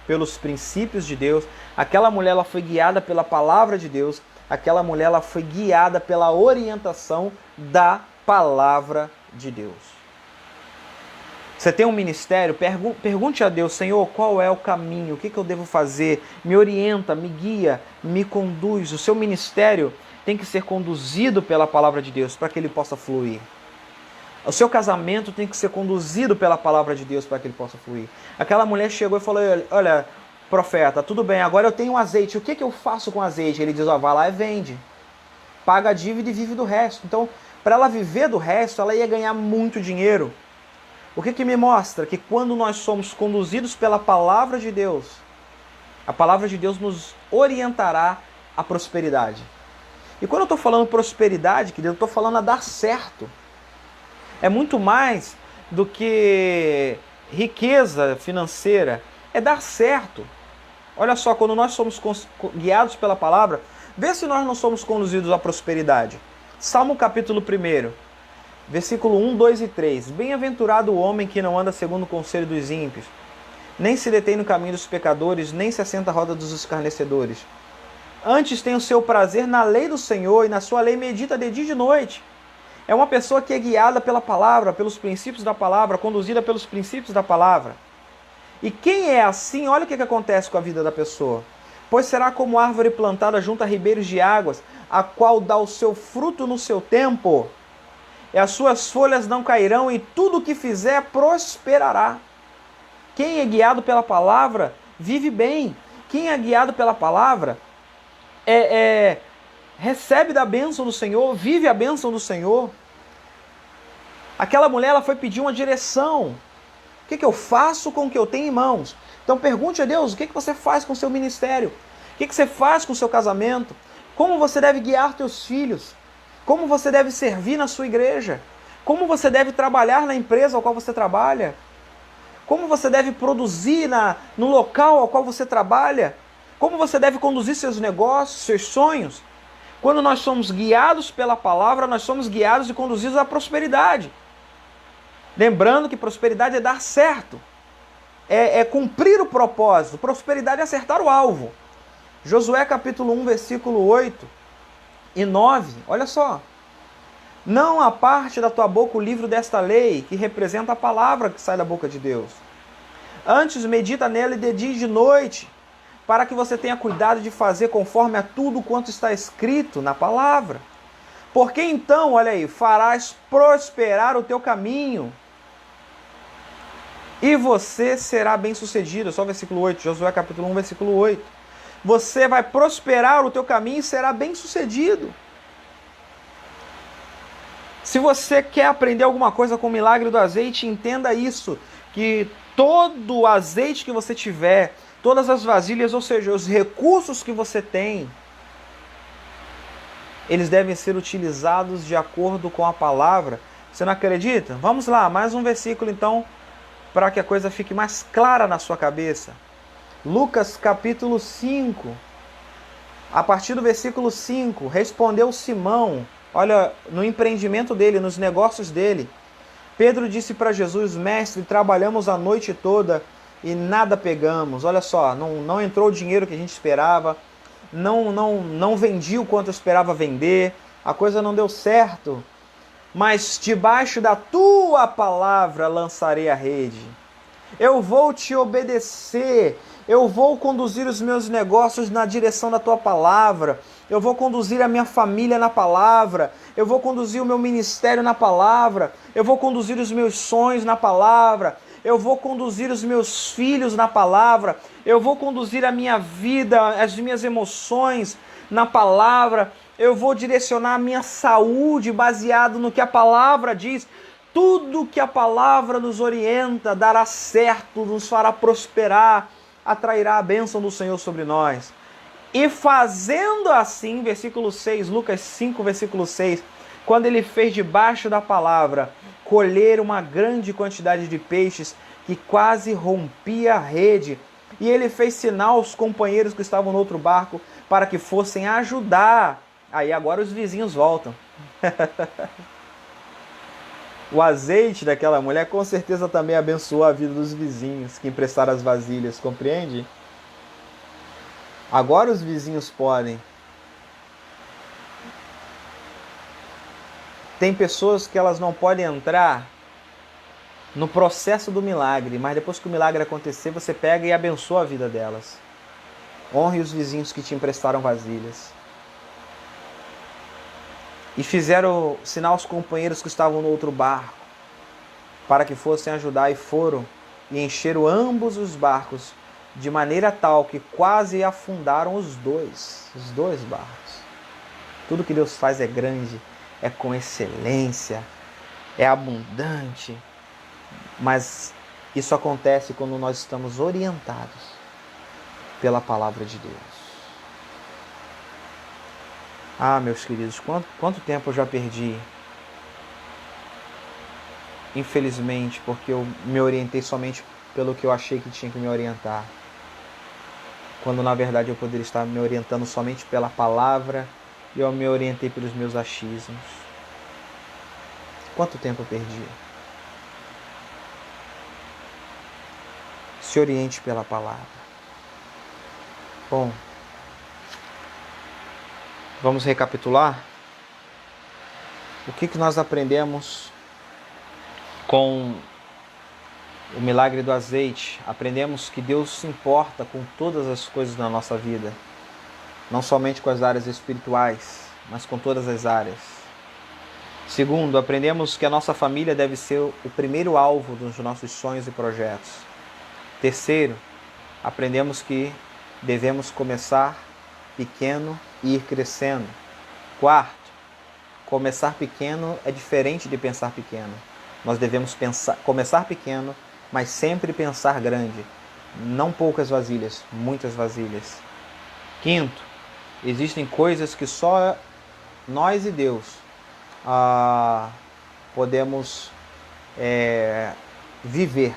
pelos princípios de Deus. Aquela mulher, ela foi guiada pela palavra de Deus. Aquela mulher, ela foi guiada pela orientação da palavra de Deus. Você tem um ministério? Pergunte a Deus, Senhor, qual é o caminho? O que eu devo fazer? Me orienta, me guia, me conduz. O seu ministério tem que ser conduzido pela palavra de Deus para que ele possa fluir. O seu casamento tem que ser conduzido pela palavra de Deus para que ele possa fluir. Aquela mulher chegou e falou, olha, profeta, tudo bem, agora eu tenho azeite, o que eu faço com azeite? Ele diz, ó, vai lá e vende. Paga a dívida e vive do resto. Então, para ela viver do resto, ela ia ganhar muito dinheiro. O que me mostra? Que quando nós somos conduzidos pela palavra de Deus, a palavra de Deus nos orientará à prosperidade. E quando eu estou falando prosperidade, querido, eu estou falando a dar certo. É muito mais do que riqueza financeira. É dar certo. Olha só, quando nós somos guiados pela palavra, vê se nós não somos conduzidos à prosperidade. Salmo capítulo 1, versículo 1, 2 e 3. Bem-aventurado o homem que não anda segundo o conselho dos ímpios, nem se detém no caminho dos pecadores, nem se assenta à roda dos escarnecedores. Antes tem o seu prazer na lei do Senhor, e na sua lei medita de dia e de noite. É uma pessoa que é guiada pela palavra, pelos princípios da palavra, conduzida pelos princípios da palavra. E quem é assim, olha o que acontece com a vida da pessoa. Pois será como árvore plantada junto a ribeiros de águas, a qual dá o seu fruto no seu tempo, e as suas folhas não cairão, e tudo o que fizer prosperará. Quem é guiado pela palavra vive bem. Quem é guiado pela palavra recebe da bênção do Senhor, vive a bênção do Senhor. Aquela mulher, ela foi pedir uma direção. O que eu faço com o que eu tenho em mãos? Então pergunte a Deus, o que você faz com o seu ministério? O que você faz com o seu casamento? Como você deve guiar teus filhos? Como você deve servir na sua igreja? Como você deve trabalhar na empresa ao qual você trabalha? Como você deve produzir no local ao qual você trabalha? Como você deve conduzir seus negócios, seus sonhos? Quando nós somos guiados pela palavra, nós somos guiados e conduzidos à prosperidade. Lembrando que prosperidade é dar certo. É cumprir o propósito. Prosperidade é acertar o alvo. Josué capítulo 1, versículo 8 e 9. Olha só. Não aparte da tua boca o livro desta lei, que representa a palavra que sai da boca de Deus. Antes medita nela de dia e de noite, para que você tenha cuidado de fazer conforme a tudo quanto está escrito na palavra. Porque então, olha aí, farás prosperar o teu caminho e você será bem-sucedido. Só o versículo 8, Josué capítulo 1, versículo 8. Você vai prosperar o teu caminho e será bem-sucedido. Se você quer aprender alguma coisa com o milagre do azeite, entenda isso, que todo o azeite que você tiver, todas as vasilhas, ou seja, os recursos que você tem, eles devem ser utilizados de acordo com a palavra. Você não acredita? Vamos lá, mais um versículo então, para que a coisa fique mais clara na sua cabeça. Lucas capítulo 5, a partir do versículo 5, respondeu Simão, olha, no empreendimento dele, nos negócios dele. Pedro disse para Jesus, mestre, trabalhamos a noite toda e nada pegamos. Olha só, não entrou o dinheiro que a gente esperava, não vendi o quanto eu esperava vender, a coisa não deu certo. Mas debaixo da tua palavra lançarei a rede. Eu vou te obedecer, eu vou conduzir os meus negócios na direção da tua palavra, eu vou conduzir a minha família na palavra, eu vou conduzir o meu ministério na palavra, eu vou conduzir os meus sonhos na palavra, eu vou conduzir os meus filhos na palavra, eu vou conduzir a minha vida, as minhas emoções na palavra, eu vou direcionar a minha saúde baseado no que a palavra diz. Tudo que a palavra nos orienta dará certo, nos fará prosperar, atrairá a bênção do Senhor sobre nós. E fazendo assim, versículo 6, Lucas 5, versículo 6, quando ele fez debaixo da palavra, colher uma grande quantidade de peixes que quase rompia a rede. E ele fez sinal aos companheiros que estavam no outro barco para que fossem ajudar. Aí agora os vizinhos voltam. O azeite daquela mulher com certeza também abençoou a vida dos vizinhos que emprestaram as vasilhas, compreende? Agora os vizinhos podem. Tem pessoas que elas não podem entrar no processo do milagre, mas depois que o milagre acontecer, você pega e abençoa a vida delas. Honre os vizinhos que te emprestaram vasilhas. E fizeram sinal aos companheiros que estavam no outro barco. para que fossem ajudar, e foram e encheram ambos os barcos, de maneira tal que quase afundaram os dois barcos. Tudo que Deus faz é grande, é com excelência, é abundante, mas isso acontece quando nós estamos orientados pela palavra de Deus. Ah, meus queridos, quanto tempo eu já perdi, infelizmente, porque eu me orientei somente pelo que eu achei que tinha que me orientar, quando na verdade eu poderia estar me orientando somente pela palavra, e eu me orientei pelos meus achismos. Quanto tempo eu perdi? Se oriente pela palavra. Bom, vamos recapitular? O que nós aprendemos com o milagre do azeite? Aprendemos que Deus se importa com todas as coisas da nossa vida, não somente com as áreas espirituais, mas com todas as áreas. Segundo, aprendemos que a nossa família deve ser o primeiro alvo dos nossos sonhos e projetos. Terceiro, aprendemos que devemos começar pequeno e ir crescendo. Quarto, começar pequeno é diferente de pensar pequeno. Nós devemos começar pequeno, mas sempre pensar grande. Não poucas vasilhas, muitas vasilhas. Quinto, existem coisas que só nós e Deus podemos viver.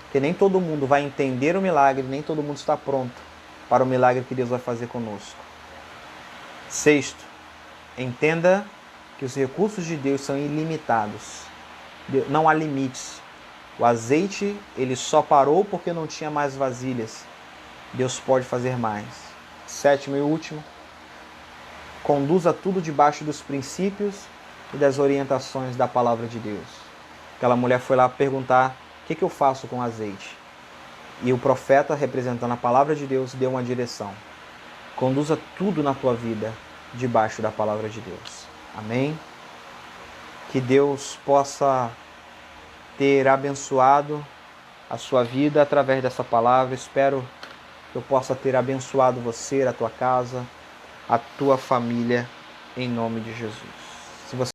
Porque nem todo mundo vai entender o milagre, nem todo mundo está pronto para o milagre que Deus vai fazer conosco. Sexto, entenda que os recursos de Deus são ilimitados. Não há limites. O azeite, ele só parou porque não tinha mais vasilhas. Deus pode fazer mais. Sétimo e último, conduza tudo debaixo dos princípios e das orientações da palavra de Deus. Aquela mulher foi lá perguntar: o que eu faço com azeite? E o profeta, representando a palavra de Deus, deu uma direção. Conduza tudo na tua vida debaixo da palavra de Deus. Amém? Que Deus possa ter abençoado a sua vida através dessa palavra. Espero que eu possa ter abençoado você, a tua casa, a tua família, em nome de Jesus.